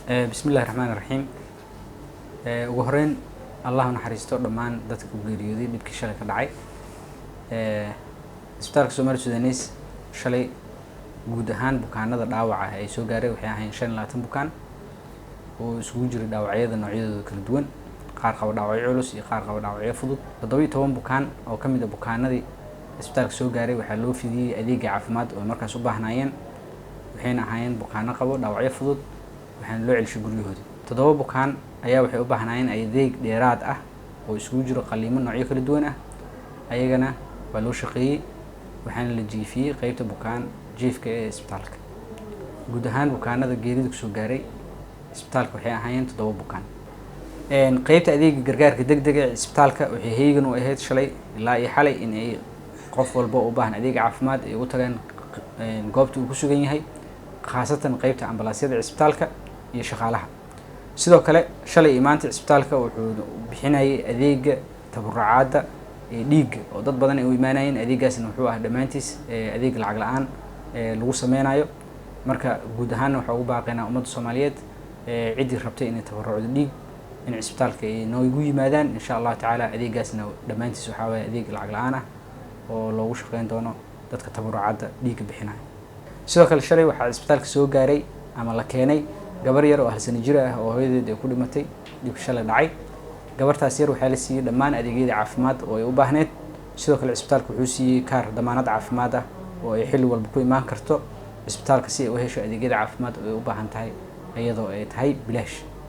بسم الله الرحمن الرحيم. ugu horeyn allah naxariisto dhamaan dadka ku geeriyooday dhibkii shalay ka dhacay isbitaalka Soomaali Suudanis shalay guud ahaan bukaanada dhaawaca ay soo gaaray waxay ahaayeen 25 bukaan oo isugu jiray dhaawacyada noocyadooda kala duwan qaar qaba dhaawacyo culus iyo qaar qaba dhaawacyo fudud 17 bukaan oo kamid ah bukaanadii isbitaalka soo gaaray waxaa loo fidiyay adeeg caafimaad oo markaas u baahnayeen waxayna ahaayeen bukaano qabo dhaawacyo fudud waxaan loo celishay guryahooda 7 bukaan ayaa waxay u baahnayeen adeeg dheeraad ah oo isugu jiro qaliimo noocyo kala duwan ah ayagana waa loo shaqeeyay waxaan la jiifiyay qaybta bukaan jiifka ee isbitaalka guud ahaan bukaanada geerida ku soo gaaray isbitaalka waxay ahaayeen 7 bukaan qaybta adeega gargaarka degdega ee isbitaalka waxay heegan u ahayd shalay ilaa iyo xalay in ay qof walba u baahan adeeg caafimaad ay u tagaan goobta uu ku sugan yahay khaasatan qaybta ambalaasyada isbitaalka iyo shaqaalaha sidoo kale shalay imaanta isbitaalka wuxuu bixinayay adeega tabarucaada ee dhiig oo dad badan ay u imaanayeen adeegaasna wuxuu ah dhamaantiis adeeg lacag la'aan lagu sameeyo marka guud ahaan waxa ugu baaqaynaa ummadda Soomaaliyeed cidii rabtay inay tabarucdo dhiig in isbitaalka ay noogu yimaadaan insha Allah taala adeegaasna dhamaantiis waxa way adeeg lacag la'aan ah oo loogu shaqeyn doono dadka tabarucaada dhiig bixinaya sidoo kale shalay waxa isbitaalka soo gaaray ama la keenay gabar yar oo hal sano jir ah oo hooyadeed ay ku dhimatay dib shalay dhacay gabartaas yar waxaa la siiyay dhammaan adeegyada caafimaad oo ay u baahneed sidoo kale isbitaalku wuxuu siiyay kaar damaanad caafimaad ah oo ay xilli walba ku imaan karto isbitaalka si ay u hesho adeegyada caafimaad oo ay u baahan tahay iyadoo ay tahay bilaash